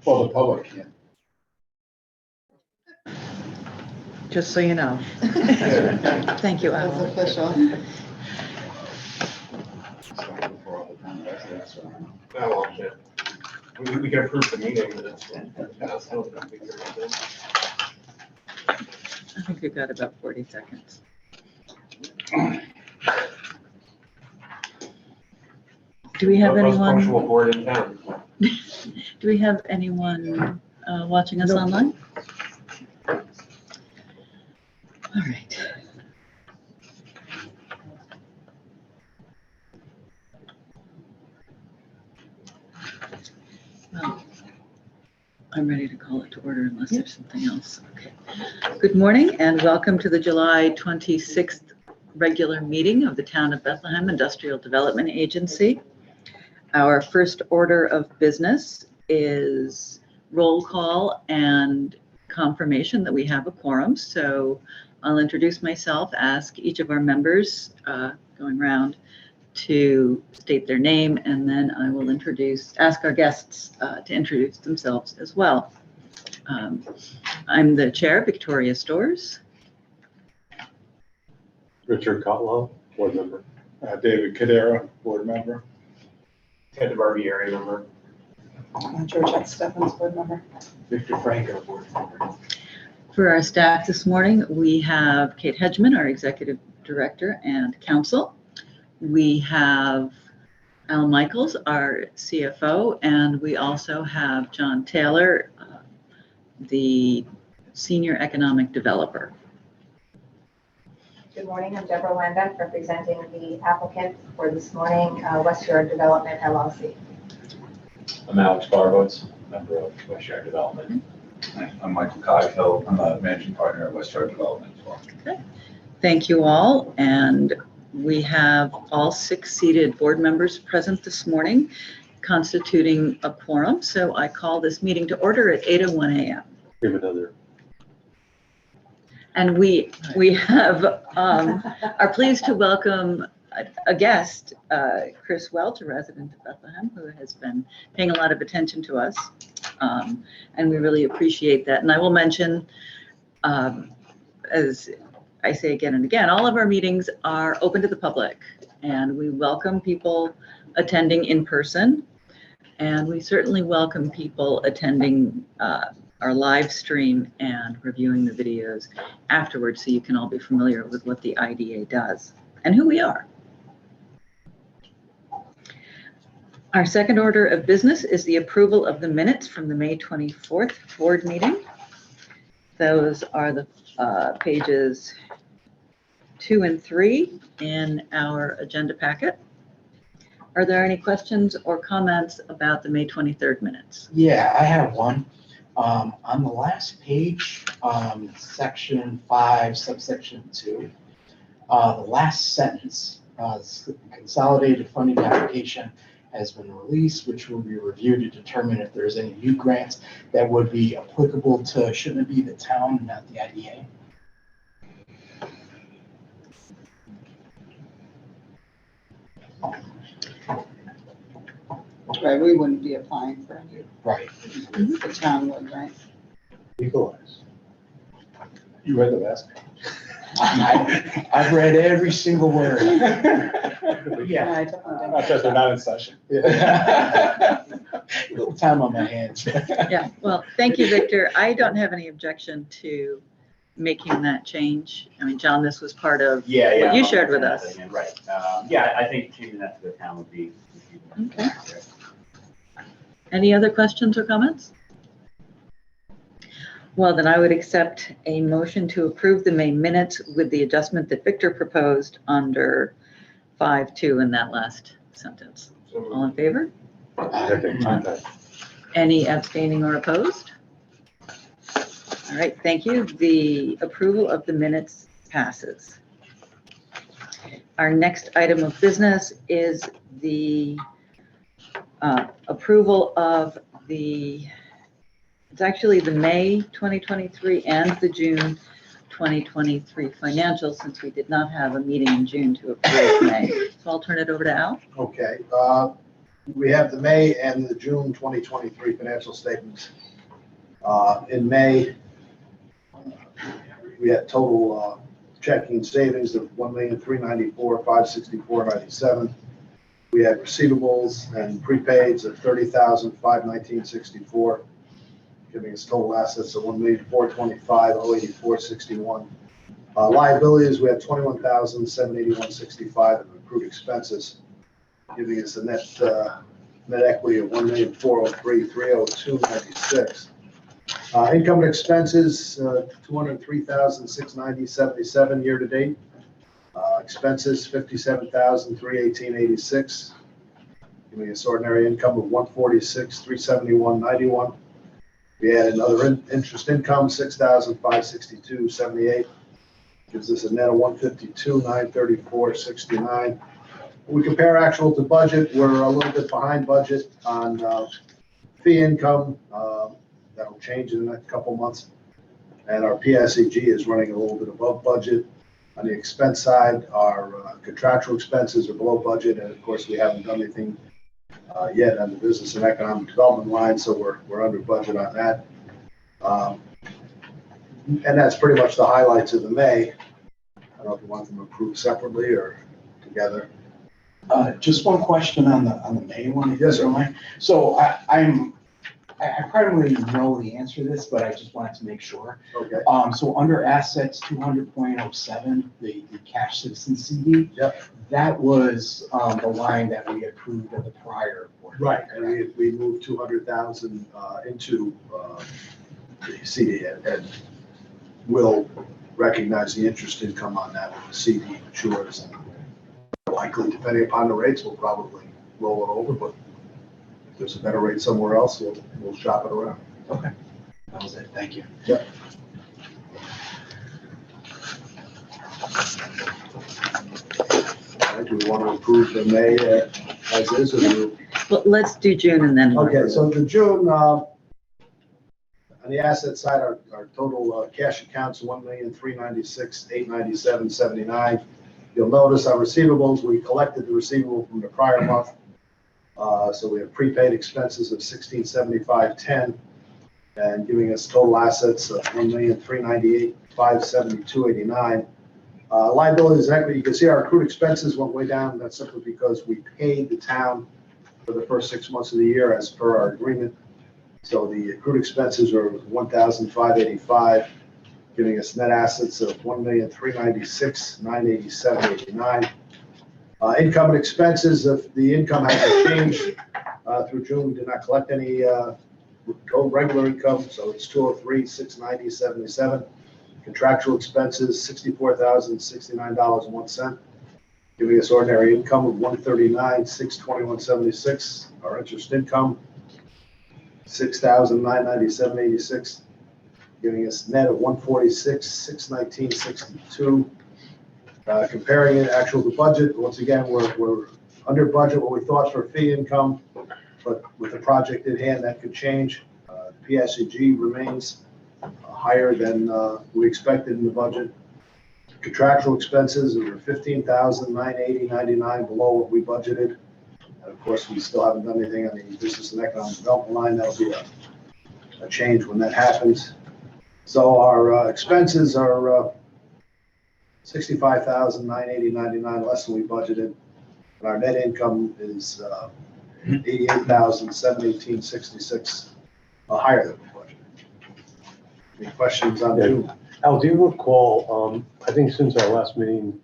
Well, the public can't. Just so you know. Thank you, That was Alan. official. I watched it. We can approve the meeting, but it's. I think we've got about 40 seconds. Do we have Most anyone, punctual board in town. do we have anyone watching us online? All right. Well, I'm ready to call it to order unless there's something else. Okay. Good morning and welcome to the July 26th regular meeting of the Town of Bethlehem Industrial Development Agency. Our first order of business is roll call and confirmation that we have a quorum. So I'll introduce myself, ask each of our members going around to state their name, and then I will ask our guests to introduce themselves as well. I'm the chair, Victoria Storrs. Richard Cotlow, board member. David Cadera, board member. Ted DeBarbieri, member. Georgette Stephens, board member. Victor Franco, board member. For our staff this morning, we have Kate Hedgeman, our executive director and counsel. We have Al Michaels, our CFO, and we also have John Taylor, the senior economic developer. Good morning, I'm Deborah Landa, representing the applicant for this morning, West Shore Development LLC. I'm Alex Barboats, member of West Shore Development. I'm Michael Coghill. I'm a managing partner at West Shore Development as well. Okay. Thank you all, and we have all 6 seated board members present this morning, constituting a quorum. So I call this meeting to order at 8:01 a.m. Give another. And we are pleased to welcome a guest, Chris Welch, a resident of Bethlehem, who has been paying a lot of attention to us. And we really appreciate that. And I will mention, as I say again and again, all of our meetings are open to the public, and we welcome people attending in person. And we certainly welcome people attending our live stream and reviewing the videos afterwards, so you can all be familiar with what the IDA does and who we are. Our second order of business is the approval of the minutes from the May 24th board meeting. Those are the pages 2 and 3 in our agenda packet. Are there any questions or comments about the May 23rd minutes? Yeah, I have one. On the last page, section 5, subsection 2, the last sentence, consolidated funding application has been released, which will be reviewed to determine if there's any new grants that would be applicable to, shouldn't it be the town, not the IDA? Right, we wouldn't be applying for any, Right. the town would, right? Equalize. You read the last page. I've read every single word. Yeah. I definitely Not just they're not in session. Little time on my hands. Yeah, well, thank you, Victor. I don't have any objection to making that change. I mean, John, this was part of what you shared with us. Right. Yeah, I think changing that to the town would be. Okay. Any other questions or comments? Well, then I would accept a motion to approve the May minutes with the adjustment that Victor proposed under 5.2 in that last sentence. All in favor? Any abstaining or opposed? All right, thank you. The approval of the minutes passes. Our next item of business is the approval of it's actually the May 2023 and the June 2023 financials, since we did not have a meeting in June to approve May. So I'll turn it over to Al. Okay, We have the May and the June 2023 financial statements. In May, we had total checking savings of $1,394,564.97. We had receivables and prepaids of $30,519.64, giving us total assets of $1,425,084.61. Liabilities, we had $21,781.65 in accrued expenses, giving us a net equity of $1,403,302.96. Income and expenses, $203,690.77 year to date. Expenses, $57,318.86, giving us ordinary income of $146,371.91. We had another interest income, $6,562.78, gives us a net of $152,934.69. When we compare actual to budget, we're a little bit behind budget on fee income. That'll change in the next couple months. And our PSEG is running a little bit above budget. On the expense side, our contractual expenses are below budget, and of course, we haven't done anything yet on the business and economic development line, so we're under budget on that. And that's pretty much the highlights of the May. I don't know if you want them approved separately or together. Just one question on the May one. if Yes, you don't mind. So I probably know the answer to this, but I just wanted to make sure. Okay. So under assets 200.07, the cash citizen CD. Yep. That was the line that we approved at the prior board. Right, and we moved 200,000 into the CD, and we'll recognize the interest income on that when the CD matures. And likely, depending upon the rates, we'll probably roll it over, but if there's a better rate somewhere else, we'll shop it around. Okay. That was it. Thank you. Yep. All right, do we want to approve the May as is, or do we? Well, let's do June and then. Okay, so the June, on the asset side, our total cash accounts, $1,396,897.79. You'll notice our receivables, we collected the receivable from the prior month. So we have prepaid expenses of $1,675.10 and giving us total assets of $1,398,572.89. Liabilities and equity, you can see our accrued expenses went way down. That's simply because we paid the town for the first 6 months of the year as per our agreement. So the accrued expenses are $1,585, giving us net assets of $1,396,987.89. Income and expenses, if the income hasn't changed through June, we did not collect any regular income, so it's $203,690.77. Contractual expenses, $64,069.01, giving us ordinary income of $139,621.76. Our interest income, $6,997.86, giving us net of $146,619.62. Comparing it actual to budget, once again, we're under budget what we thought for fee income, but with the project at hand, that could change. PSEG remains higher than we expected in the budget. Contractual expenses are $15,980.99 below what we budgeted. And of course, we still haven't done anything on the business and economic development line. That'll be a change when that happens. So our expenses are $65,980.99 less than we budgeted. And our net income is $88,718.66 higher than we budgeted. Any questions on June? Al, do you recall, I think since our last meeting,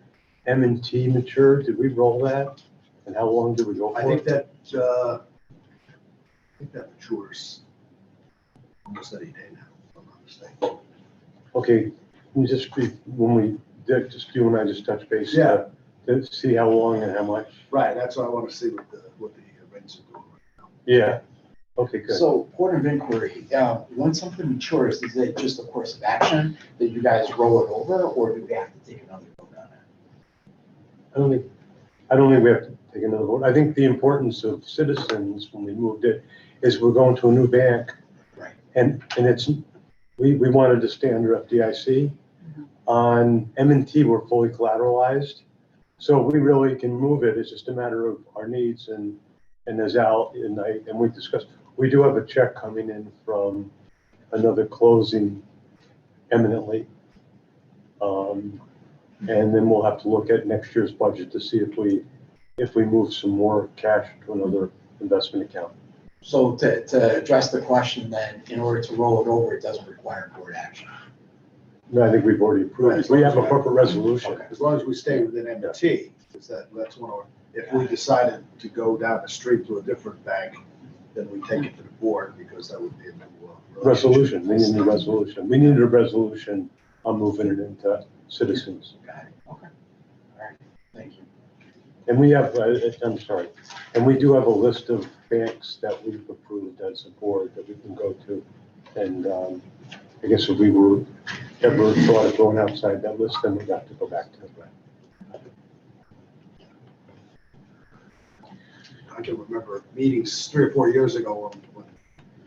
M&T matured, did we roll that? And how long did we go for? I think that matures almost any day now, if I'm not mistaken. Okay, can you just when we did, just you and I just touch base. Yeah. To see how long and how much? Right, that's what I want to see what the rates are doing right now. Yeah, okay, good. So, point of inquiry, when something matures, is it just a course of action that you guys roll it over, or do we have to take another vote on it? I don't think we have to take another vote. I think the importance of Citizens when we moved it is we're going to a new bank. Right. And it's, we wanted to stay under FDIC. On M&T, we're fully collateralized. So we really can move it. It's just a matter of our needs. And And as Al and we discussed, we do have a check coming in from another closing imminently. And then we'll have to look at next year's budget to see if we move some more cash to another investment account. So to address the question then, in order to roll it over, it doesn't require board action. No, I think we've already approved it. We have a corporate resolution. As long as we stay within M&T, because that's one of, if we decided to go down the street to a different bank, then we take it to the board, because that would be a new Resolution, we need a resolution. We needed a resolution on moving it into Citizens. Got it. Okay. All right. Thank you. And we have, I'm sorry, and we do have a list of banks that we've approved as a board that we can go to. And I guess if we were ever thought of going outside that list, then we'd have to go back to the bank. I can remember meetings 3 or 4 years ago when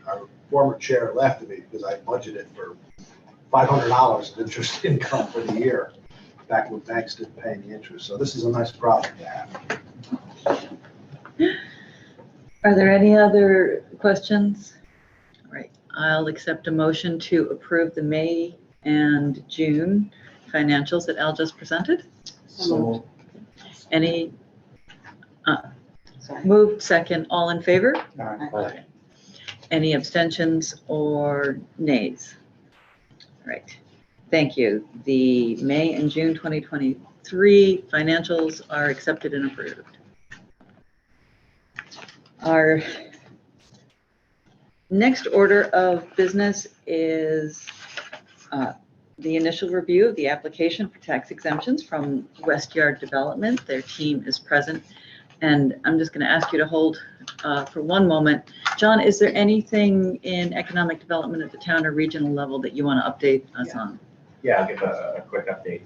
our former chair left me because I budgeted for $500 of interest income for the year, back when banks didn't pay any interest. So this is a nice problem to have. Are there any other questions? All right, I'll accept a motion to approve the May and June financials that Al just presented. So Any, Sorry. moved, second, all in favor? Aye. Any abstentions or nays? Right, thank you. The May and June 2023 financials are accepted and approved. Our next order of business is the initial review of the application for tax exemptions from West Yard Development. Their team is present, and I'm just going to ask you to hold for one moment. John, is there anything in economic development at the town or regional level that you want to update us on? Yeah, I'll give a quick update.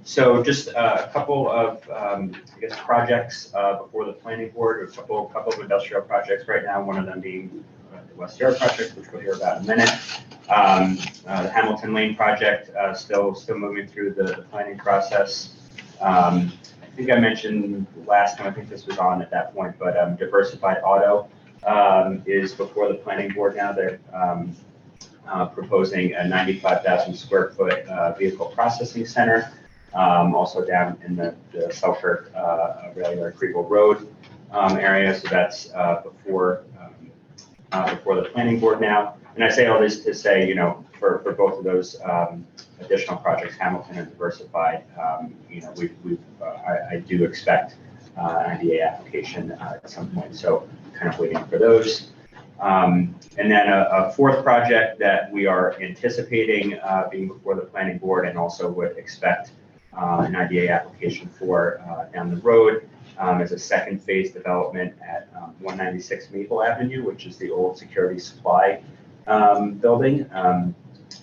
So just a couple of, I guess, projects before the planning board, a couple of industrial projects right now, one of them being the West Yard project, which we'll hear about in a minute. The Hamilton Lane project, still moving through the planning process. I think I mentioned last time, I think this was on at that point, but Diversified Auto is before the planning board now. They're proposing a 95,000 square foot vehicle processing center, also down in the Selkirk Rail Yard Creeville Road area. So that's before the planning board now. And I say all this to say, you know, for both of those additional projects, Hamilton and Diversified, you know, I do expect an IDA application at some point. So kind of waiting for those. And then a fourth project that we are anticipating being before the planning board and also would expect an IDA application for down the road is a second phase development at 196 Maple Avenue, which is the old Security Supply building.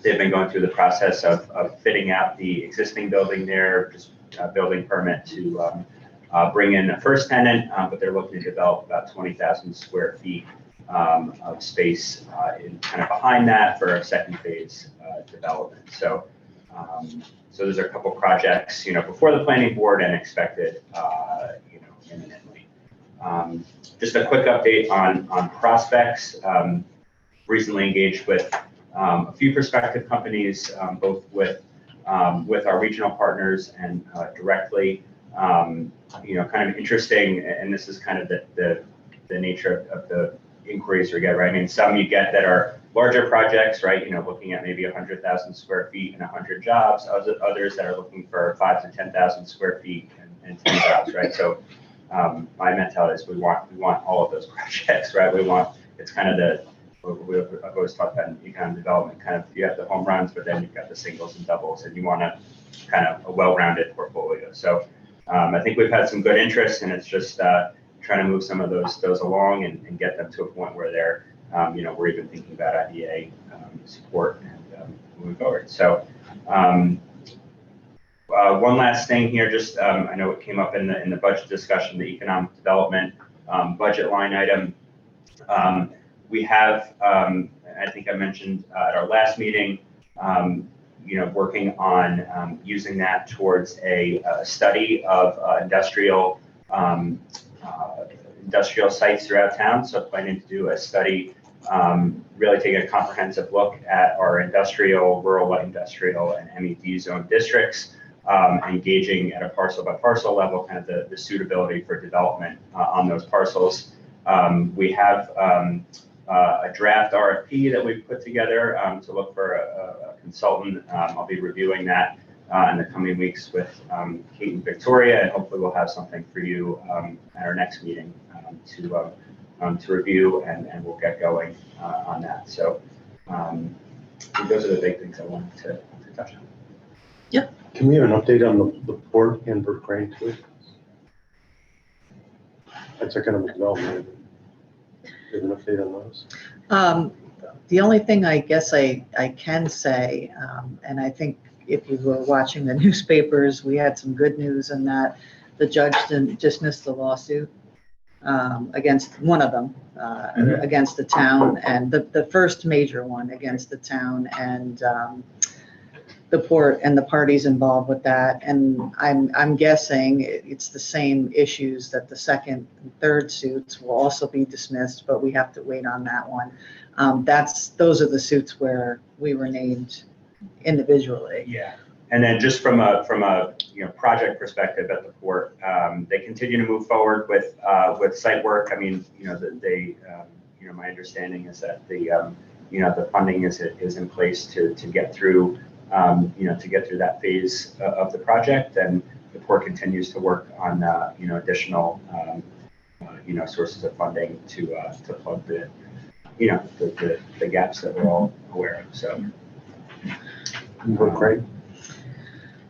They've been going through the process of fitting out the existing building there, just building permit to bring in a first tenant, but they're looking to develop about 20,000 square feet of space in kind of behind that for a second phase development. So those are a couple projects, you know, before the planning board and expected, you know, imminently. Just a quick update on prospects. Recently engaged with a few prospective companies, both with our regional partners and directly. You know, kind of interesting, and this is kind of the nature of the inquiries we get, right? I mean, some you get that are larger projects, right? You know, looking at maybe 100,000 square feet and 100 jobs. Others that are looking for 5,000 to 10,000 square feet and 10 jobs, right? So my mentality is we want all of those projects, right? It's kind of I've always talked about in econ development, kind of you have the home runs, but then you've got the singles and doubles, and you want kind of a well-rounded portfolio. So I think we've had some good interest, and it's just trying to move some of those along and get them to a point where they're, you know, we're even thinking about IDA support and moving forward. So one last thing here, just I know it came up in the budget discussion, the economic development budget line item. We have, I think I mentioned at our last meeting, you know, working on using that towards a study of industrial industrial sites throughout town. So planning to do a study, really taking a comprehensive look at our industrial, rural light industrial, and MED zone districts, engaging at a parcel by parcel level, kind of the suitability for development on those parcels. We have a draft RFP that we've put together to look for a consultant. I'll be reviewing that in the coming weeks with Kate and Victoria, and hopefully we'll have something for you at our next meeting to review, and we'll get going on that. So I think those are the big things I wanted to touch on. Can we have an update on the port and Burt Crane too? That's economic development. Do you have an update on those? The only thing I guess I can say, and I think if you were watching the newspapers, we had some good news in that the judge dismissed the lawsuit against one of them, against the town, and the first major one against the town and the port and the parties involved with that. And I'm guessing it's the same issues that the second and third suits will also be dismissed, but we have to wait on that one. Those are the suits where we were named individually. Yeah. And then just from a project perspective at the port, they continue to move forward with site work. I mean, my understanding is that the funding is in place to get through that phase of the project, and the port continues to work on additional sources of funding to plug the gaps that we're all aware of. So. Burt Crane?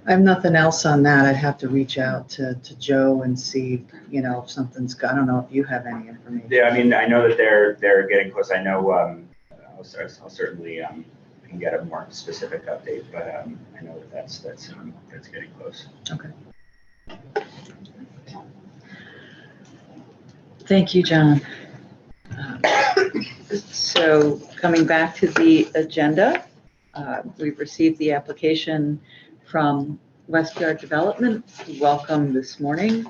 I have nothing else on that. I'd have to reach out to Joe and see, if something's, I don't know if you have any information. Yeah, I mean, I know that they're getting close. I know I'll certainly can get a more specific update, but I know that's getting close. Okay. Thank you, John. So coming back to the agenda, we've received the application from Westyard Development. Welcome this morning.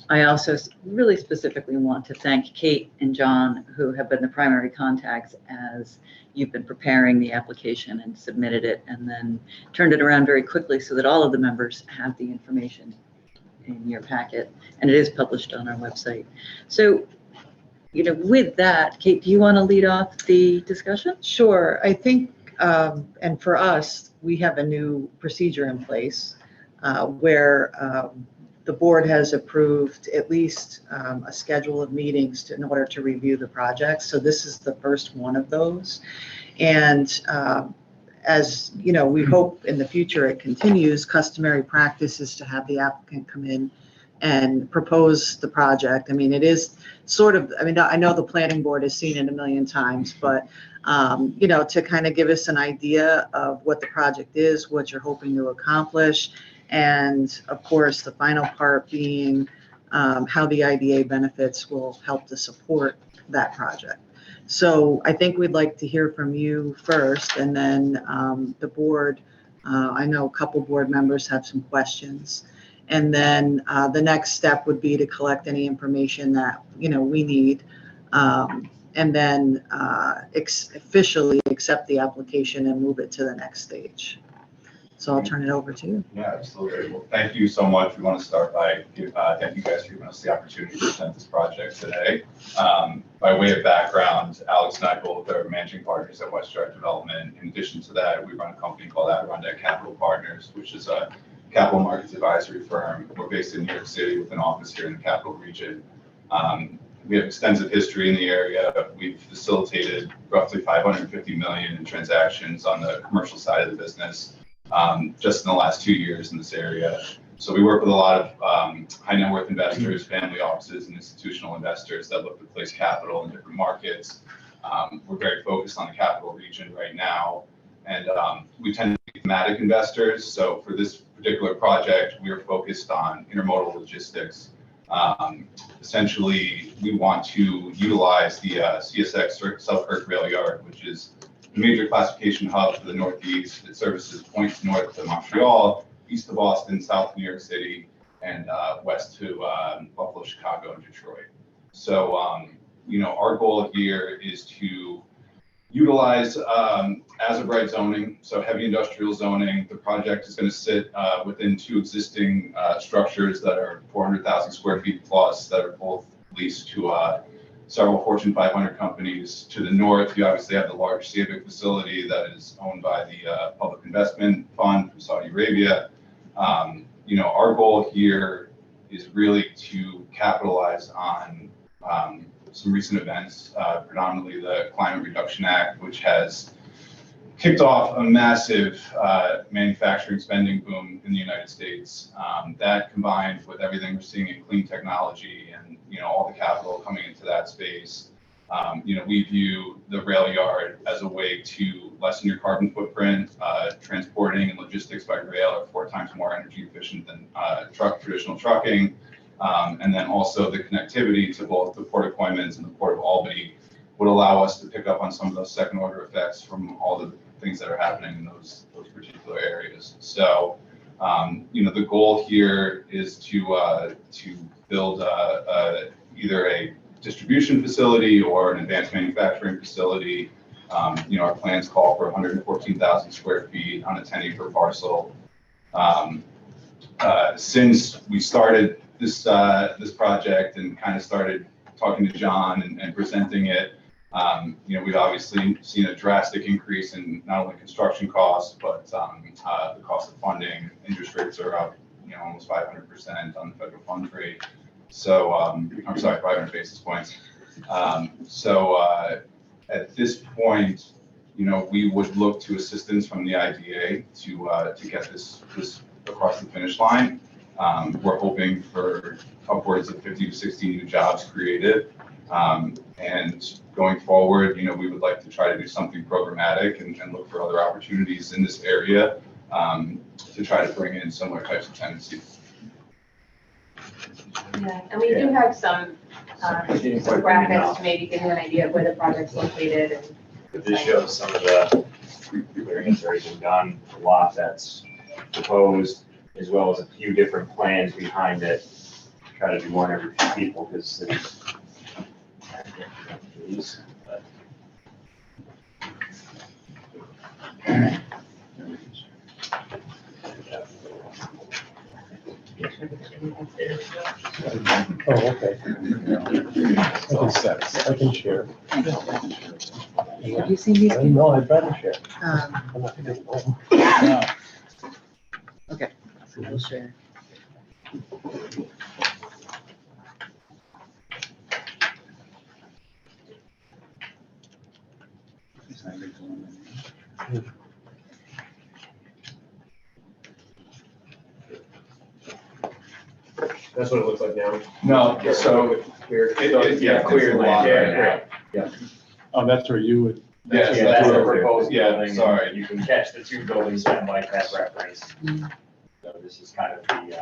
I also really specifically want to thank Kate and John, who have been the primary contacts as you've been preparing the application and submitted it, and then turned it around very quickly so that all of the members have the information in your packet, and it is published on our website. So, with that, Kate, do you want to lead off the discussion? Sure. I think, and for us, we have a new procedure in place where the board has approved at least a schedule of meetings in order to review the project. So this is the first one of those. And as we hope in the future it continues, customary practice is to have the applicant come in and propose the project. I mean, it is sort of, I know the planning board has seen it a million times, but to kind of give us an idea of what the project is, what you're hoping to accomplish, and of course, the final part being how the IDA benefits will help to support that project. So I think we'd like to hear from you first, and then the board, I know a couple board members have some questions. And then the next step would be to collect any information that, we need, and then officially accept the application and move it to the next stage. So I'll turn it over to you. Yeah, absolutely. Well, thank you so much. We want to start by thank you guys for giving us the opportunity to present this project today. By way of background, Alex and I both are managing partners at Westyard Development. In addition to that, we run a company called Adirondack Capital Partners, which is a capital markets advisory firm. We're based in New York City with an office here in the capital region. We have extensive history in the area. We've facilitated roughly $550 million in transactions on the commercial side of the business just in the last 2 years in this area. So we work with a lot of high net worth investors, family offices, and institutional investors that look to place capital in different markets. We're very focused on the capital region right now, and we tend to be thematic investors. So for this particular project, we are focused on intermodal logistics. Essentially, we want to utilize the CSX Selkirk Rail Yard, which is a major classification hub for the Northeast. It services points north to Montreal, east of Boston, south of New York City, and west to Buffalo, Chicago, and Detroit. So, our goal here is to utilize as-of-right zoning, so heavy industrial zoning. The project is going to sit within two existing structures that are 400,000 square feet plus, that are both leased to several Fortune 500 companies. To the north, you obviously have the large Civic facility that is owned by the Public Investment Fund from Saudi Arabia. Our goal here is really to capitalize on some recent events, predominantly the Climate Reduction Act, which has kicked off a massive manufacturing spending boom in the United States. That combined with everything we're seeing in clean technology and all the capital coming into that space, we view the rail yard as a way to lessen your carbon footprint. Transporting and logistics by rail are 4 times more energy efficient than traditional trucking. And then also the connectivity to both the Port of Coymans and the Port of Albany would allow us to pick up on some of those second order effects from all the things that are happening in those particular areas. So, the goal here is to build either a distribution facility or an advanced manufacturing facility. Our plans call for 114,000 square feet on a 10-acre parcel. Since we started this project and kind of started talking to John and presenting it, we've obviously seen a drastic increase in not only construction costs, but the cost of funding. Interest rates are up, almost 500% on the federal funds rate. So, I'm sorry, 500 basis points. At this point, we would look to assistance from the IDA to get this across the finish line. We're hoping for upwards of 50 to 60 new jobs created. And going forward, we would like to try to do something programmatic and look for other opportunities in this area to try to bring in similar types of tenancies. Yeah, and we do have some graphics to maybe give you an idea of where the project's located. And This shows some of the clearing that's already been done, a lot that's proposed, as well as a few different plans behind it. Try to do one every few people because there's. Oh, okay. I can share. Have you seen these people? No, I'd rather share. Um, I'm not gonna get home. Okay, so we'll share. That's what it looks like now. No, so Cleared. cleared lot right now. Oh, that's where you would. Yes, Yeah, that's the what- proposed yeah, building. sorry. You can catch the two buildings that Mike had referenced. Mm. So this is kind of the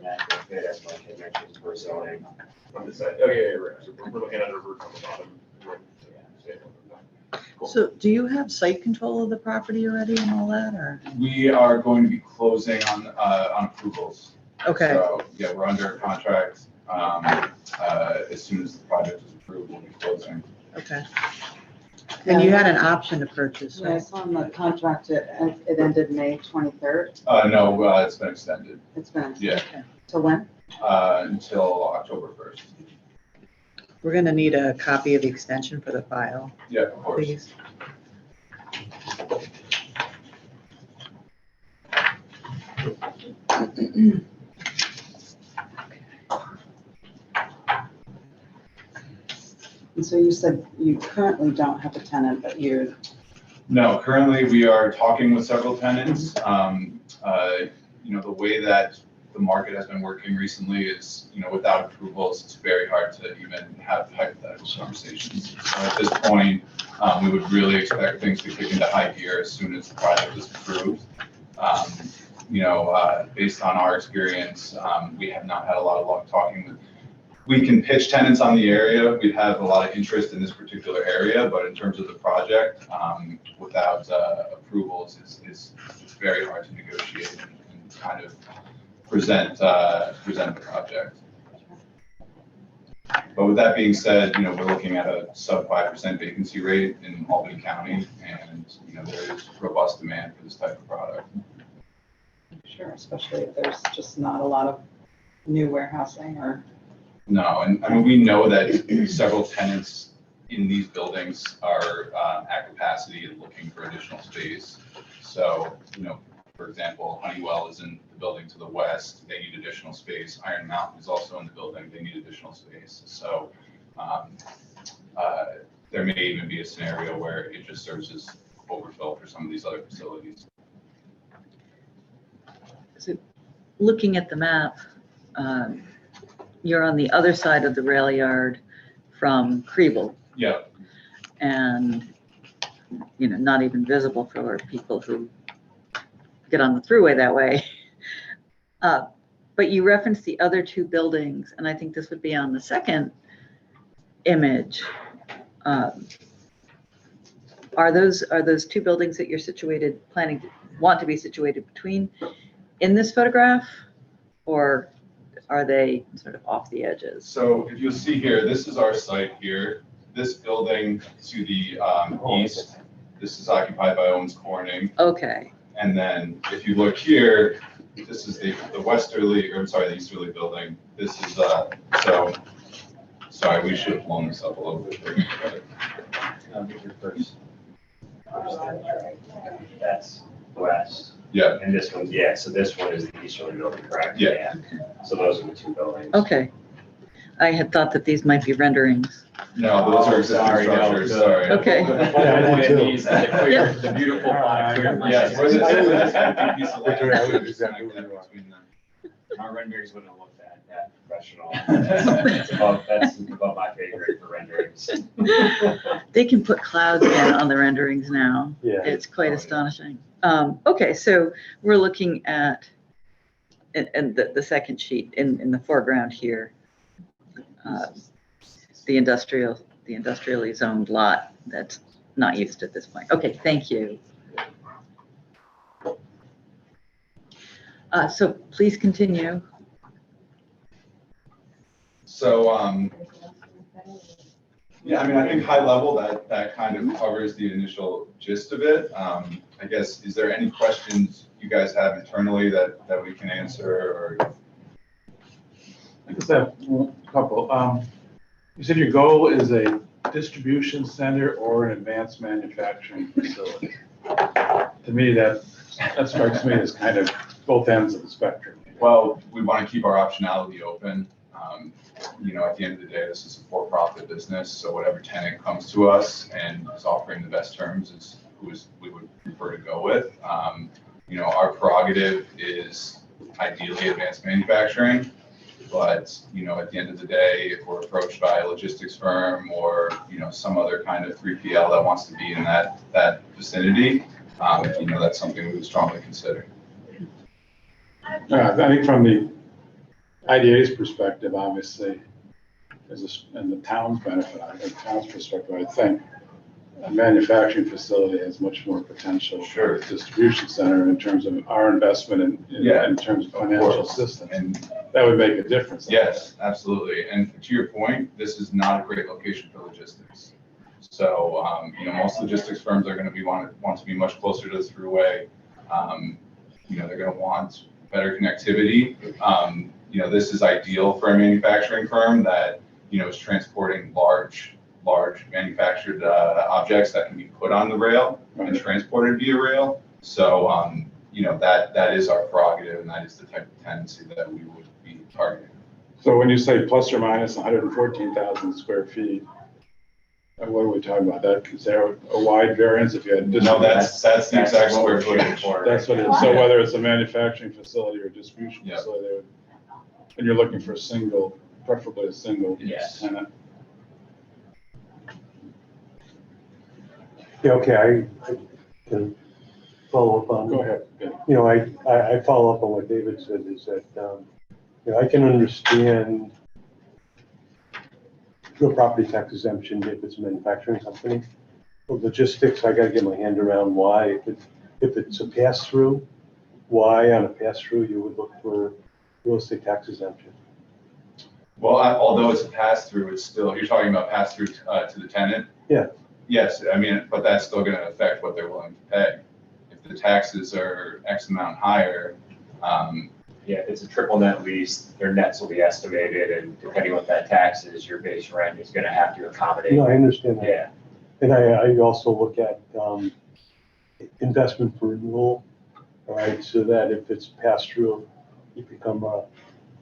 natural fit, as Mike had mentioned, for zoning. On this side. Oh, yeah, right. So we're looking at a roof on the bottom. Cool. So do you have site control of the property already and all that, or? We are going to be closing on approvals. Okay, So, yeah, we're under contract. As soon as the project is approved, we'll be closing. okay. And you had an option to purchase, Yeah, I right? saw on the contract, it ended May 23rd. No, it's been extended, It's been, yeah, till when? until October 1st. We're gonna need a copy of the extension for the file, Yeah, of course. please. And so you said you currently don't have a tenant, but you, No, currently we are talking with several tenants. The way that the market has been working recently is, without approvals, it's very hard to even have hypothetical conversations. So at this point, we would really expect things to kick into high gear as soon as the project is approved. Based on our experience, we have not had a lot of luck talking with. We can pitch tenants on the area. We have a lot of interest in this particular area, but in terms of the project, without approvals, it's very hard to negotiate and kind of present the project. But with that being said, we're looking at a sub 5% vacancy rate in Albany County, and, there is robust demand for this type of product. Sure, especially if there's just not a lot of new warehousing or. No, and I mean, we know that several tenants in these buildings are at capacity and looking for additional space. So, for example, Honeywell is in the building to the west, they need additional space. Iron Mountain is also in the building, they need additional space. So there may even be a scenario where it just serves as overfill for some of these other facilities. So looking at the map, you're on the other side of the rail yard from Kriebel. Yeah. And, not even visible for people who get on the thruway that way. But you referenced the other two buildings, and I think this would be on the second image. Are those two buildings that you're want to be situated between in this photograph, or are they sort of off the edges? So if you'll see here, this is our site here. This building to the east, this is occupied by Owens Corning. Okay. And then if you look here, this is the the easterly building. This is, sorry, we should have blown this up a little bit. That's west. Yeah. And this one, so this one is the easterly building, correct? Yeah. So those are the two buildings. Okay. I had thought that these might be renderings. No, those are existing Sorry, no, structures, sorry. Okay. Yeah, I did too. Yep. The beautiful black. Yes, we're I would- the piece of land I would that's exactly connected what between them. Our renderings wouldn't have looked that professional. That's above my pay grade for renderings. They can put clouds in on the renderings now. Yeah. It's quite astonishing. Okay, so we're looking at, and the second sheet in the foreground here, the industrially zoned lot that's not used at this point. Okay, thank you. So please continue. So, yeah, I mean, I think high level that kind of covers the initial gist of it. I guess, is there any questions you guys have internally that we can answer, or? I just have a couple. You said your goal is a distribution center or an advanced manufacturing facility. To me, that strikes me as kind of both ends of the spectrum. Well, we want to keep our optionality open. At the end of the day, this is a for-profit business, so whatever tenant comes to us and is offering the best terms is who we would prefer to go with. Our prerogative is ideally advanced manufacturing, but, at the end of the day, if we're approached by a logistics firm or, some other kind of 3PL that wants to be in that vicinity, that's something we would strongly consider. I think from the IDA's perspective, obviously, and the town's benefit, town's perspective, I think a manufacturing facility has much more potential. Sure. For a distribution center in terms of our investment in terms of financial assistance. And that would make a difference. yes, absolutely. And to your point, this is not a great location for logistics. So, most logistics firms are going to want to be much closer to the thruway. They're going to want better connectivity. This is ideal for a manufacturing firm that, is transporting large manufactured objects that can be put on the rail and transported via rail. So, that is our prerogative, and that is the type of tenancy that we would be targeting. So when you say plus or minus 114,000 square feet, what are we talking about? Is there a wide variance if you had? No, that's the exact square footage. That's what it is. So whether it's a manufacturing facility or distribution Yeah. facility, and you're looking for preferably a single Yes. tenant. Yeah, okay, I can follow up on. Go ahead. Yeah. I follow up on what David said, is that, I can understand the property tax exemption if it's a manufacturing company. For logistics, I gotta get my hand around why, if it's a pass-through, why on a pass-through you would look for real estate tax exemption. Well, although it's a pass-through, it's still, you're talking about pass-through to the tenant? Yeah. Yes, I mean, but that's still gonna affect what they're willing to pay. If the taxes are X amount higher, Yeah, if it's a triple net lease, their nets will be estimated, and depending on what that tax is, your base rent is gonna have to accommodate. No, I understand that. Yeah, And I also look at investment for renewal, all right, so that if it's passed through, you become a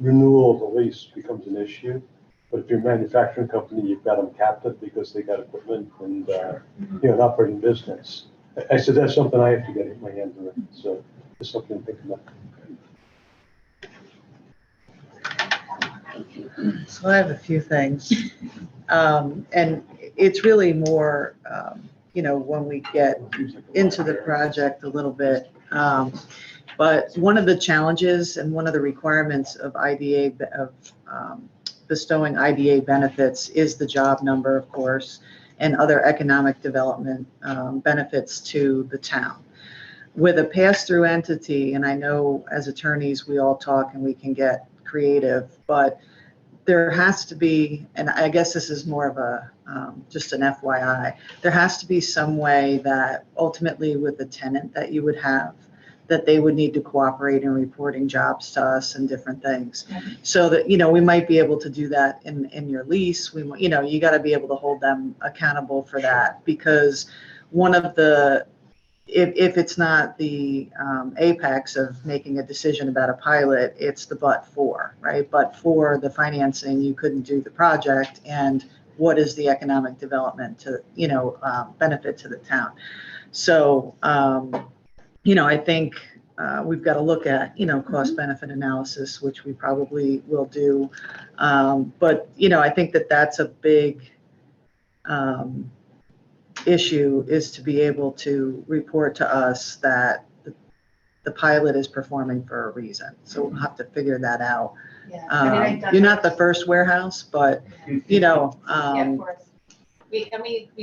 renewal of the lease becomes an issue. But if you're a manufacturing company, you've got them captive because they got equipment and, an operating business. I said, that's something I have to get my hands on, so it's something to think about. So I have a few things. And it's really more, when we get into the project a little bit. But one of the challenges and one of the requirements of IDA, bestowing IDA benefits is the job number, of course, and other economic development benefits to the town. With a pass-through entity, and I know as attorneys, we all talk and we can get creative, but there has to be, and I guess this is more of a, just an FYI, there has to be some way that ultimately with the tenant that you would have, that they would need to cooperate in reporting jobs to us and different things. So that, we might be able to do that in your lease. You got to be able to hold them accountable for that, because one of the, if it's not the apex of making a decision about a pilot, it's the but for, right? But for the financing, you couldn't do the project, and what is the economic development to, benefit to the town? So, I think we've got to look at, cost benefit analysis, which we probably will do. But, I think that that's a big issue, is to be able to report to us that the pilot is performing for a reason. So we'll have to figure that out. Yeah. I mean, I've done You're not the this. first warehouse, but, Yeah, of course. We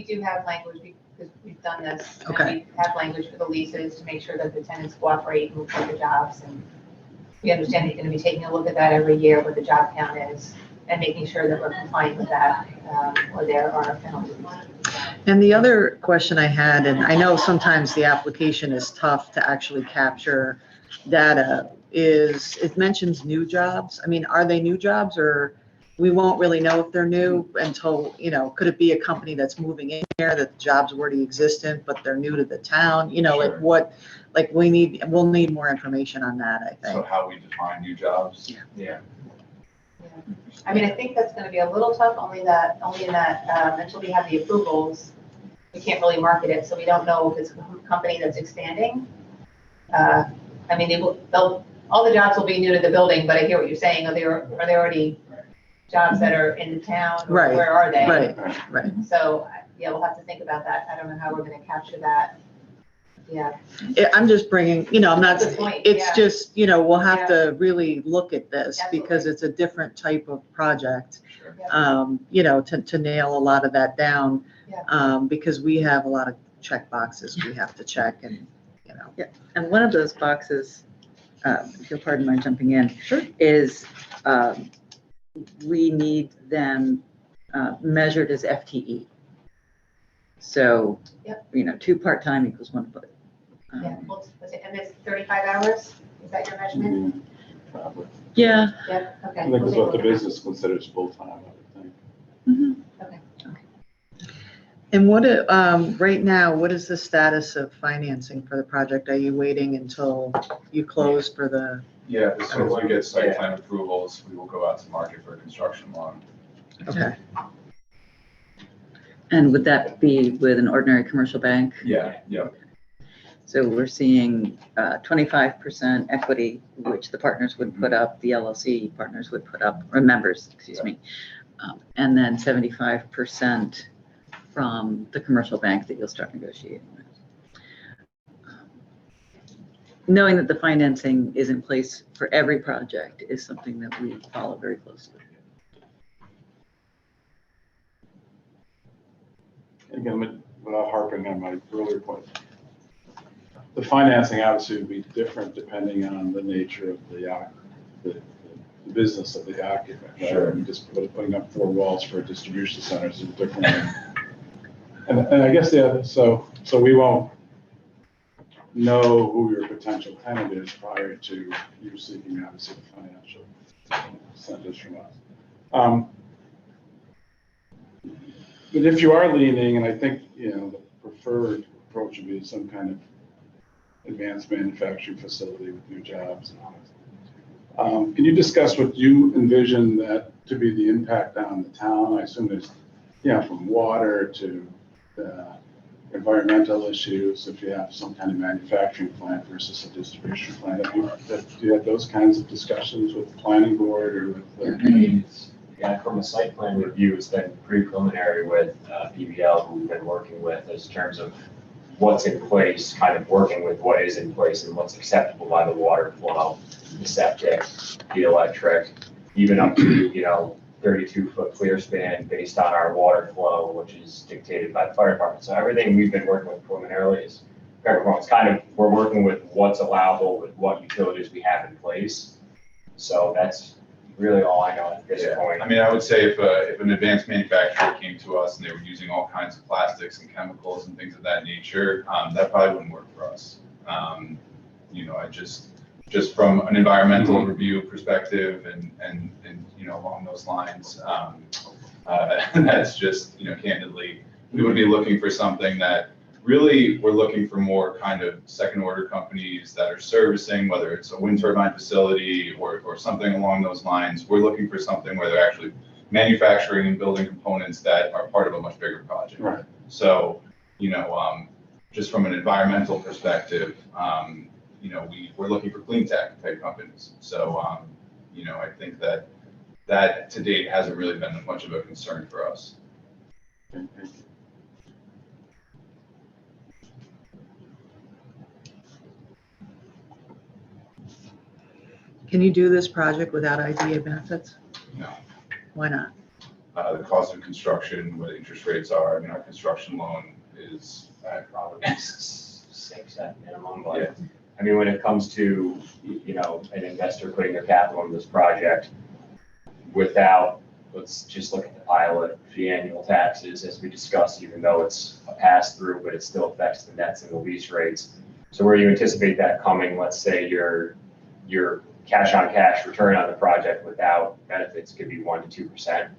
do have language because we've done this. And Okay. we have language for the leases to make sure that the tenants cooperate and report the jobs. And we understand that you're going to be taking a look at that every year, what the job count is, and making sure that we're compliant with that, or there are penalties. And the other question I had, and I know sometimes the application is tough to actually capture data, is it mentions new jobs. I mean, are they new jobs, or we won't really know if they're new until, could it be a company that's moving in here that the jobs already existent, but they're new to the town? Sure. We'll need more information on that, I so think. how we define new jobs? yeah. I mean, I think that's going to be a little tough, only in that until we have the approvals, we can't really market it, so we don't know if it's a company that's expanding. I mean, all the jobs will be new to the building, but I hear what you're saying. Are there already jobs that are in the town? Or Right. Where are they? Right. So, yeah, we'll have to think about that. I don't know how we're going to capture that. Yeah. I'm just bringing, I'm not, Good point, it's yeah. just, we'll have to really look at this because Absolutely. it's a different type of project, Sure. to nail a lot of that down. Yeah. Because we have a lot of check boxes we have to check and, Yeah, and one of those boxes, if you'll pardon my jumping in, Sure. is we need them measured as FTE. So, Yep. 2 part-time equals 1 full. Yeah. And it's 35 hours? Is that your measurement? Probably. Yeah. Yep. Okay. I think it's what the business considers full-time, I would think. Mm-hmm. Okay. And what, right now, what is the status of financing for the project? Are you waiting until you close for the, Yeah, as soon as we get site plan approvals, we will go out to market for a construction loan. okay. And would that be with an ordinary commercial bank? Yeah. So we're seeing 25% equity, which the partners would put up, the LLC partners would put up, or members, excuse me. And then 75% from the commercial bank that you'll start negotiating with. Knowing that the financing is in place for every project is something that we follow very closely. Again, without harping on my earlier point, the financing obviously would be different depending on the nature of the the business of the occupant. Rather Sure. than just putting up 4 walls for a distribution center is different. And I guess so we won't know who your potential tenant is prior to you seeking obviously the financial incentives from us. But if you are leaning, and I think, the preferred approach would be some kind of advanced manufacturing facility with new jobs and all that. Can you discuss what you envision that to be the impact on the town? I assume there's, from water to environmental issues, if you have some kind of manufacturing plant versus a distribution plant. Do you have those kinds of discussions with the planning board or with I the? mean, yeah, from a site plan review, it's been pretty preliminary with PBL, who we've been working with as terms of what's in place, kind of working with what is in place and what's acceptable by the water flow, the septic, the electric, even up to, 32-foot clear span based on our water flow, which is dictated by the fire department. So everything we've been working with preliminarily is we're working with what's allowable with what utilities we have in place. So that's really all I know at this point. I mean, I would say if an advanced manufacturer came to us and they were using all kinds of plastics and chemicals and things of that nature, that probably wouldn't work for us. I just from an environmental review perspective and along those lines, that's just, candidly, we would be looking for something that really we're looking for more kind of second order companies that are servicing, whether it's a wind turbine facility or something along those lines. We're looking for something where they're actually manufacturing and building components that are part of a much bigger project. Right. So, just from an environmental perspective, we're looking for clean tech type companies. So, I think that to date hasn't really been much of a concern for us. Okay, thank you. Can you do this project without IDA benefits? No. Why not? The cost of construction, what interest rates are, our construction loan is Probably 6 at minimum, but I mean, when it comes to, an investor putting their capital in this project without, let's just look at the pilot, the annual taxes, as we discussed, even though it's a pass through, but it still affects the nets and the lease rates. So where you anticipate that coming, let's say your cash on cash return on the project without benefits could be 1% to 2%.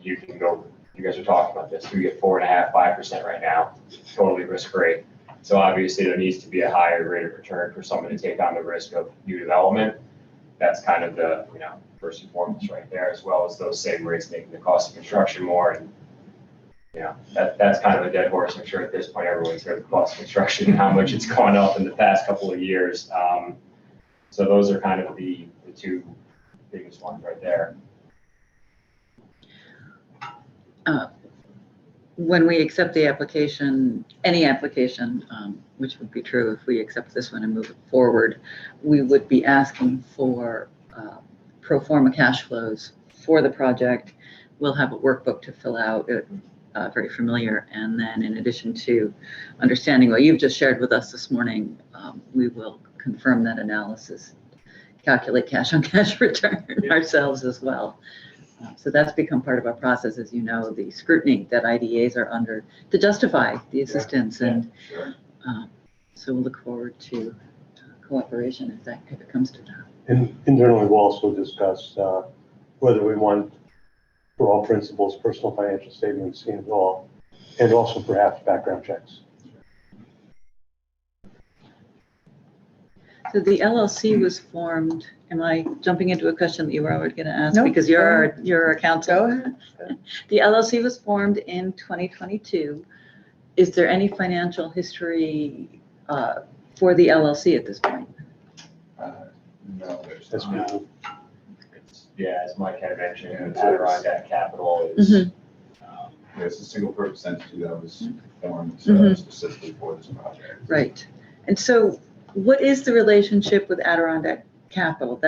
You can go, you guys are talking about this, we get 4.5%, 5% right now, totally risk free. So obviously there needs to be a higher rate of return for someone to take on the risk of new development. That's kind of the, first and foremost right there, as well as those same rates making the cost of construction more. And, that's kind of a dead horse. I'm sure at this point, everyone's heard the cost of construction and how much it's gone up in the past couple of years. So those are kind of the two biggest ones right there. When we accept the application, any application, which would be true if we accept this one and move it forward, we would be asking for pro forma cash flows for the project. We'll have a workbook to fill out, very familiar. And then in addition to understanding what you've just shared with us this morning, we will confirm that analysis, calculate cash on cash return ourselves as well. So that's become part of our process, as you know, the scrutiny that IDAs are under to justify the assistance. And so we'll look forward to cooperation if it comes to that. And internally, we'll also discuss whether we want, for all principles, personal financial statements in all, and also perhaps background checks. So the LLC was formed, am I jumping into a question that you were already going to ask? Nope, Because you're our counsel. Go ahead. The LLC was formed in 2022. Is there any financial history for the LLC at this point? No, there's That's not. cool. As Mike had mentioned, Adirondack Capital is, It's a single purpose entity that was formed specifically for this project. Right. And so what is the relationship with Adirondack Capital?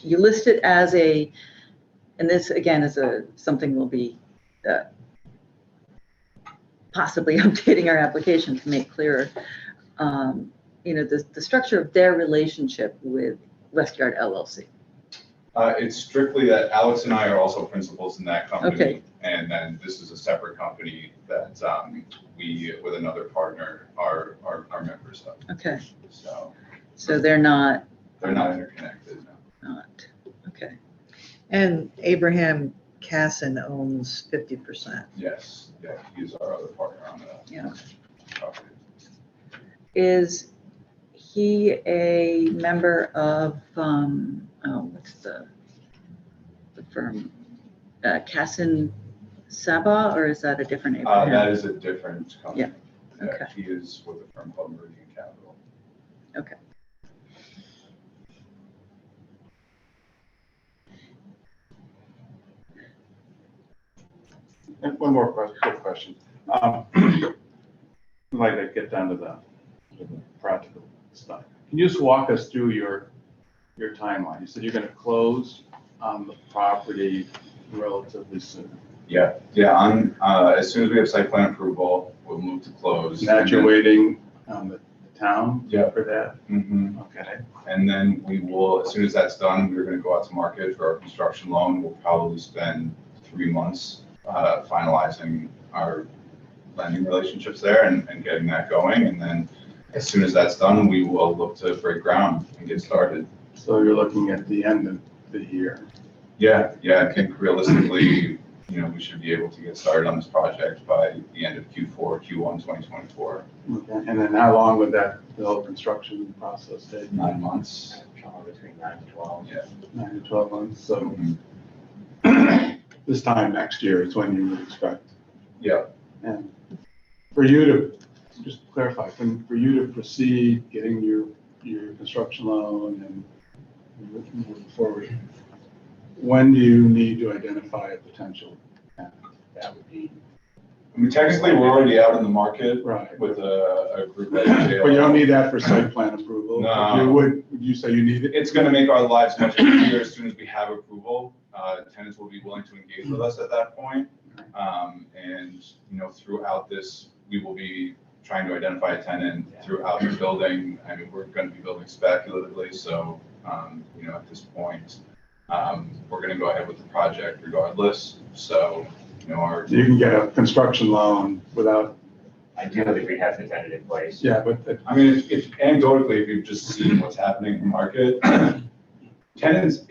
You list it as and this again is something we'll be possibly updating our application to make clearer. The structure of their relationship with Westyard LLC. It's strictly that Alex and I are also principals in that company. Okay. And then this is a separate company that we, with another partner, are members of. Okay, So they're not, they're not interconnected. No. not, okay. And Abraham Casson owns 50%. Yes, yeah, he's our other partner on the Yeah. property. Is he a member of, what's the firm? Casson Saba, or is that a different That Abraham? is a different company. Yeah, okay. He is with a firm called Meridian Capital. Okay. And one more quick question. Like to get down to the practical stuff. Can you just walk us through your timeline? You said you're going to close on the property relatively soon. Yeah, as soon as we have site plan approval, we'll move to close. And that you're waiting on the town Yeah. for that? Mhm. Okay. And then we will, as soon as that's done, we're gonna go out to market for our construction loan. We'll probably spend 3 months finalizing our lending relationships there and getting that going. And then as soon as that's done, we will look to break ground and get started. So you're looking at the end of the year. Yeah, I think realistically, we should be able to get started on this project by the end of Q1 2024. Okay. And then how long would the whole construction process take? 9 months. Between 9 to 12. Yeah. 9 to 12 months. So Mhm. this time next year is when you would expect. Yeah. And for you to, just clarify, for you to proceed getting your construction loan and moving forward, when do you need to identify a potential tenant? That would be. I mean, technically, we're already out in the market Right. with a group like But you don't need that for site plan approval? No. Would you say you need it? It's going to make our lives much easier as soon as we have approval. Tenants will be willing to engage with us at that point. And, throughout this, we will be trying to identify a tenant throughout the building. I mean, we're going to be building speculatively, so, at this point, we're going to go ahead with the project regardless. So, You can get a construction loan without, Ideally, we have the tenant in place. yeah, but I mean, if anecdotally, if you've just seen what's happening in the market, tenants,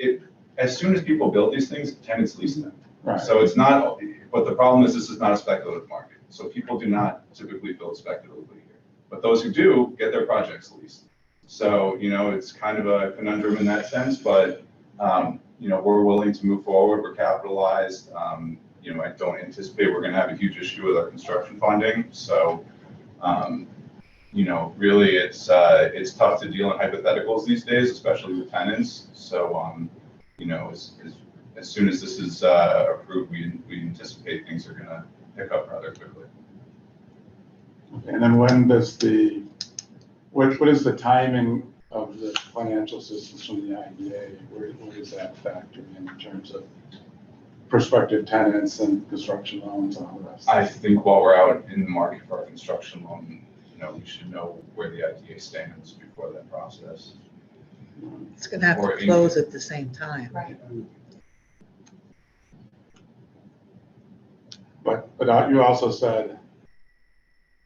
as soon as people build these things, tenants lease them. right. So it's not, but the problem is this is not a speculative market. So people do not typically build speculatively here. But those who do get their projects leased. So, it's kind of a conundrum in that sense, but, we're willing to move forward. We're capitalized. I don't anticipate we're going to have a huge issue with our construction funding. So, really it's tough to deal in hypotheticals these days, especially with tenants. So, as soon as this is approved, we anticipate things are going to pick up rather quickly. Okay, and then when does what is the timing of the financial assistance from the IDA? Where does that factor in terms of prospective tenants and construction loans and all the rest? I think while we're out in the market for our construction loan, we should know where the IDA stands before that process. It's going to have Or to close at the same time. Right. But you also said,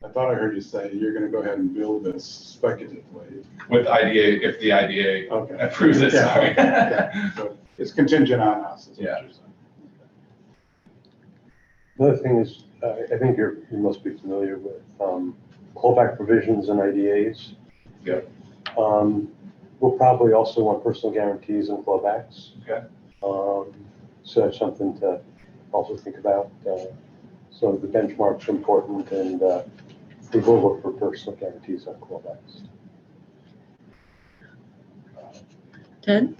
I thought I heard you say you're going to go ahead and build this speculatively. With IDA, if the IDA Okay. approves it, Yeah. sorry. Yeah. So it's contingent on us. Is what Yeah. you're saying. Another thing is, I think you must be familiar with callback provisions and IDAs. Yep. We'll probably also want personal guarantees and clawbacks. Okay. So that's something to also think about. So the benchmarks are important, and we will look for personal guarantees and clawbacks. Ted?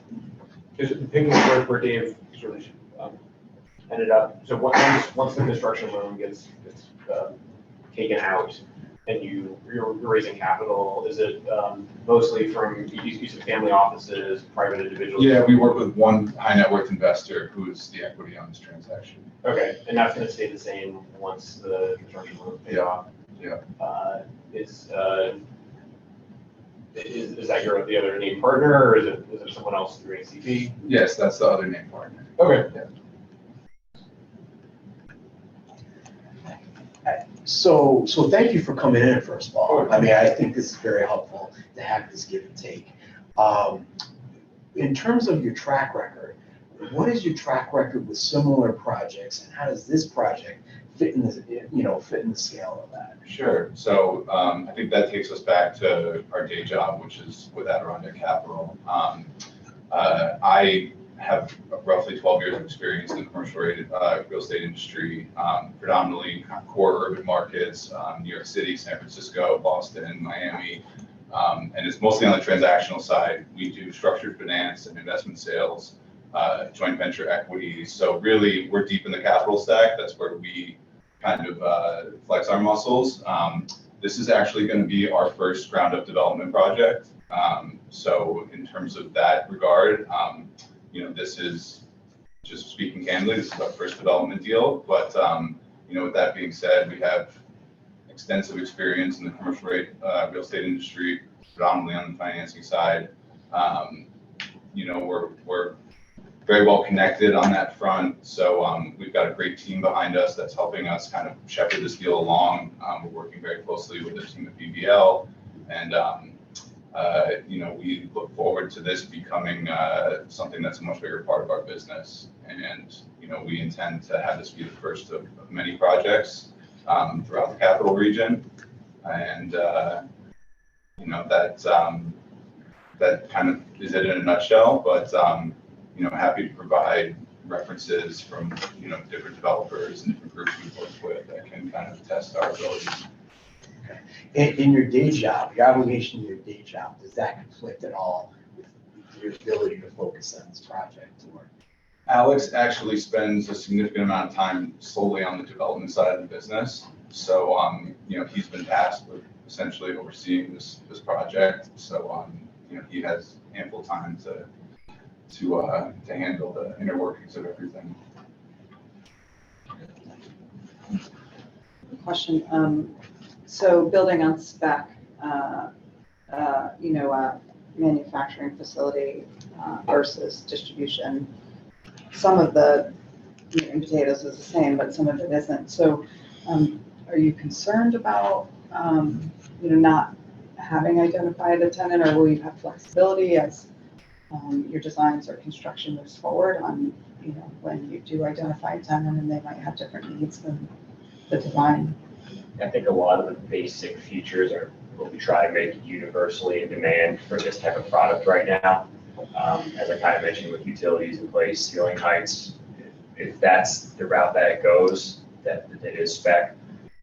Just picking up where Dave sort of ended up, so once the construction loan gets taken out and you're raising capital, is it mostly from, you said family offices, private individuals? Yeah, we work with one high net worth investor who is the equity on this transaction. Okay, and that's gonna stay the same once the construction loan is paid off? Yeah. is that the other named partner, or is it someone else through ACP? Yes, that's the other name partner. Okay. So thank you for coming in, first of all. I mean, I think this is very helpful to have this give and take. In terms of your track record, what is your track record with similar projects, and how does this project fit in the scale of that? Sure. So I think that takes us back to our day job, which is with Adirondack Capital. I have roughly 12 years of experience in the commercial real estate industry, predominantly core urban markets, New York City, San Francisco, Boston, Miami. And it's mostly on the transactional side. We do structured finance and investment sales, joint venture equities. So really, we're deep in the capital stack. That's where we kind of flex our muscles. This is actually going to be our first ground up development project. So in terms of that regard, this is, just speaking candidly, this is our first development deal. But with that being said, we have extensive experience in the commercial real estate industry, predominantly on the financing side. We're very well connected on that front. So we've got a great team behind us that's helping us kind of shepherd this deal along. We're working very closely with the team at BBL, and we look forward to this becoming something that's a much bigger part of our business. And we intend to have this be the first of many projects throughout the capital region. And that kind of is it in a nutshell. But happy to provide references from different developers and different groups we've worked with that can kind of test our abilities. In your day job, your obligation in your day job, does that conflict at all with your ability to focus on this project? Or? Alex actually spends a significant amount of time solely on the development side of the business. So, he's been tasked with essentially overseeing this project. So, he has ample time to handle the inner workings of everything. Question. So building on spec, manufacturing facility versus distribution. Some of the meat and potatoes is the same, but some of it isn't. So are you concerned about, not having identified a tenant, or will you have flexibility as your designs or construction moves forward on, when you do identify a tenant and they might have different needs than the design? I think a lot of the basic features are what we try to make universally in demand for this type of product right now. As I kind of mentioned, with utilities in place, ceiling heights, if that's the route that it goes, that it is spec,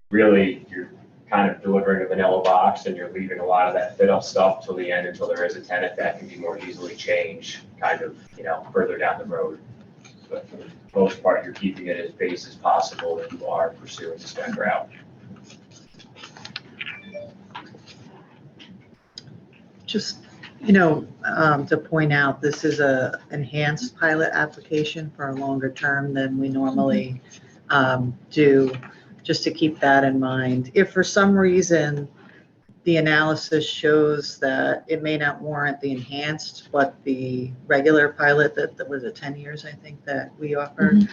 really you're kind of delivering a vanilla box and you're leaving a lot of that fit up stuff till the end until there is a tenant that can be more easily changed kind of, further down the road. But for the most part, you're keeping it as base as possible if you are pursuing the spec route. Just, to point out, this is a enhanced pilot application for a longer term than we normally do, just to keep that in mind. If for some reason the analysis shows that it may not warrant the enhanced, but the regular pilot that was 10 years, I think, that we offered,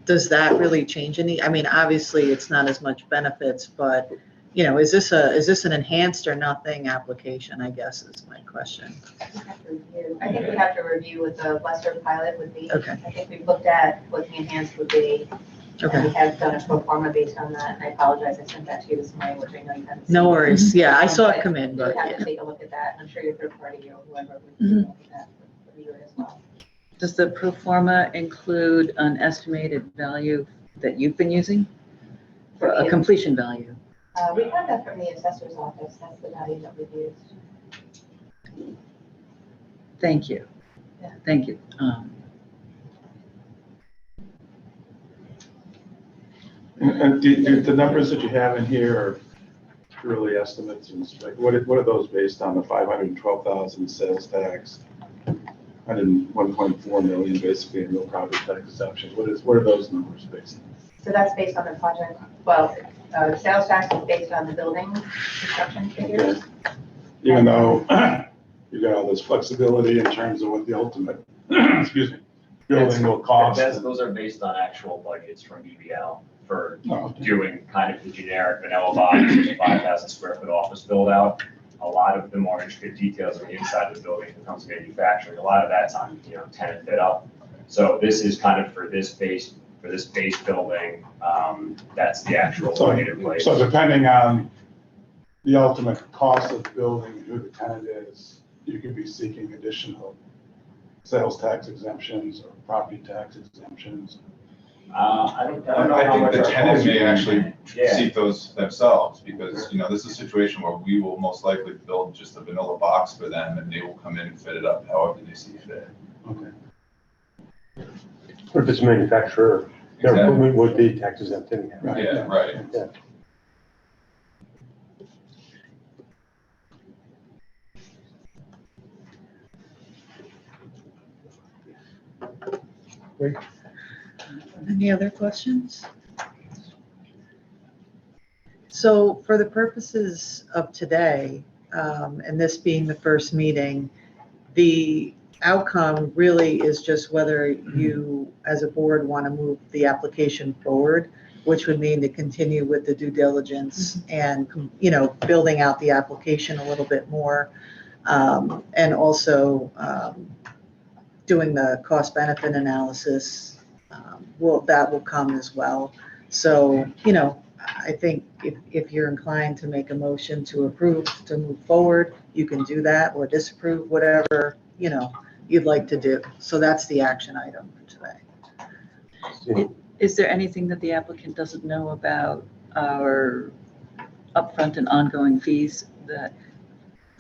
does that really change any? I mean, obviously it's not as much benefits, but is this an enhanced or nothing application, I guess is my question. I think we have to review what the lesser pilot would be. Okay. I think we've looked at what the enhanced would be. Okay. And we have done a pro forma based on that, and I apologize, I sent that to you this morning, which I know you haven't seen. No worries. Yeah, I saw it come in, You but would have yeah. to take a look at that. I'm sure your third party or whoever would look at that for review it as well. Does the pro forma include an estimated value that you've been using? For a completion value? We have that from the assessor's office. That's the value that we've used. Thank you. Yeah. Thank you. And do the numbers that you have in here are purely estimates, and what are those based on? The 512,000 sales tax, 101.4 million basically in real property tax exemptions. What are those numbers based on? So that's based on the project. Well, sales tax is based on the building construction figures. even though you got all this flexibility in terms of what the ultimate, excuse me, building will cost. Those are based on actual budgets from EBL for Oh, doing kind of the generic vanilla box, 5,000 square foot office build out. A lot of the more intricate details on the inside of the building when it comes to manufacturing, a lot of that's on, tenant fit up. So this is kind of for this base building, that's the actual budget in place. So depending on the ultimate cost of the building and who the tenant is, you could be seeking additional sales tax exemptions or property tax exemptions. I don't know how I much think the our tenant costs may are. actually Yeah. seek those themselves, because, this is a situation where we will most likely build just a vanilla box for them, and they will come in and fit it up however they see fit. Okay. But if it's a manufacturer, their Exactly. equipment would be tax exempt anyhow. Right. Yeah, right. Yeah. Any other questions? So for the purposes of today, and this being the first meeting, the outcome really is just whether you, as a board, want to move the application forward, which would mean to continue with the due diligence and, building out the application a little bit more. And also doing the cost benefit analysis, that will come as well. So, I think if you're inclined to make a motion to approve, to move forward, you can do that, or disapprove, whatever, you'd like to do. So that's the action item for today. Is there anything that the applicant doesn't know about our upfront and ongoing fees that?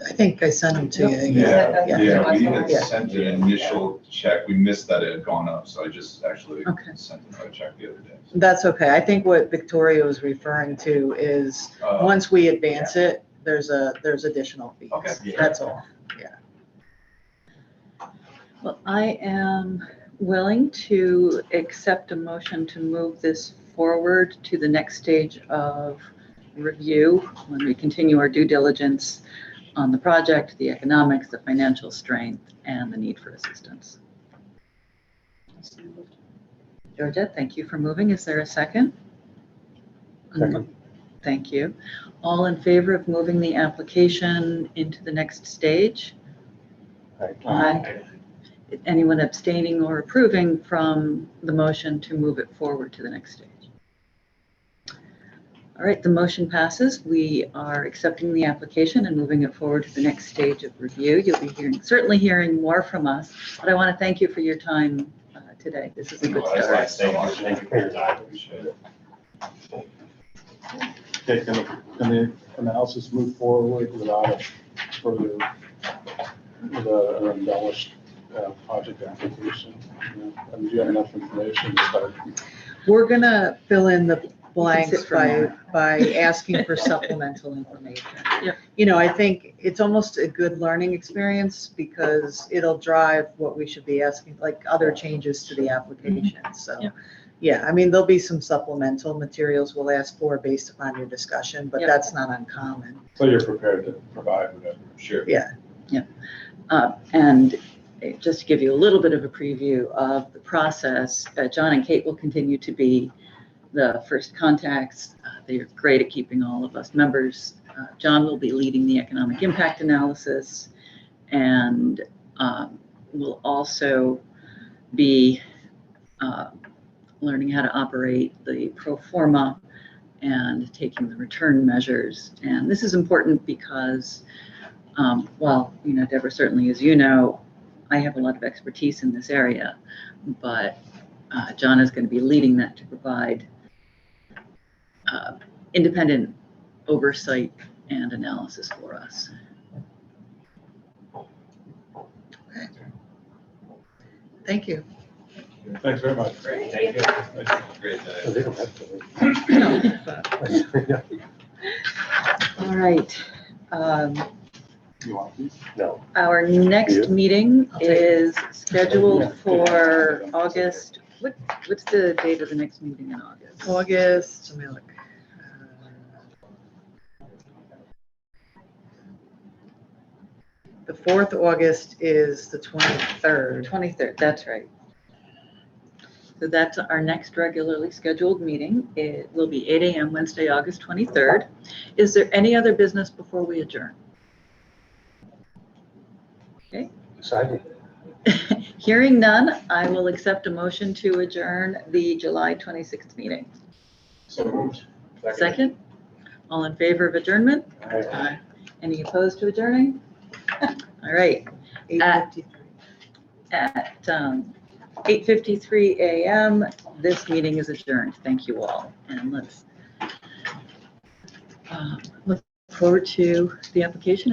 I think I sent them to you. Yeah, Yeah. we had Yeah. sent an initial check. We missed that it had gone up, so I just actually Okay. sent another check the other day. That's okay. I think what Victoria was referring to is, once we advance it, there's additional fees. Okay. That's all. Well, I am willing to accept a motion to move this forward to the next stage of review when we continue our due diligence on the project, the economics, the financial strength, and the need for assistance. Georgette, thank you for moving. Is there a second? Second. Thank you. All in favor of moving the application into the next stage? Aye. Anyone abstaining or approving from the motion to move it forward to the next stage? All right, the motion passes. We are accepting the application and moving it forward to the next stage of review. You'll be certainly hearing more from us, but I want to thank you for your time today. This is a good start. Thank you for your time. Appreciate it. Okay, can the analysis move forward without a further, with an embellished project application? And do you have enough information to start? We're gonna fill in the blanks It's from by asking for supplemental information. Yep. I think it's almost a good learning experience because it'll drive what we should be asking, like other changes to the application. So, Yep. yeah, I mean, there'll be some supplemental materials we'll ask for based upon your discussion, but Yep. that's not uncommon. So you're prepared to provide whatever? Sure. Yeah. And just to give you a little bit of a preview of the process, John and Kate will continue to be the first contacts. They are great at keeping all of us members. John will be leading the economic impact analysis and will also be learning how to operate the pro forma and taking the return measures. And this is important because, Deborah, certainly as you know, I have a lot of expertise in this area, but John is going to be leading that to provide independent oversight and analysis for us. Thank you. Thanks very much. Great, thank you. Great day. They don't have to. All right. You want these? No. Our next Yeah. meeting I'll take it. is scheduled for August. What's the date of the next meeting in August? August, let me look. The 4th August is the 23rd. 23rd, that's right. So that's our next regularly scheduled meeting. It will be 8 a.m. Wednesday, August 23rd. Is there any other business before we adjourn? Decided. Hearing none, I will accept a motion to adjourn the July 26th meeting. So moved. Second? All in favor of adjournment? Aye. Any opposed to adjourning? All right. 8:53. At 8:53 a.m., this meeting is adjourned. Thank you all. And let's look forward to the application.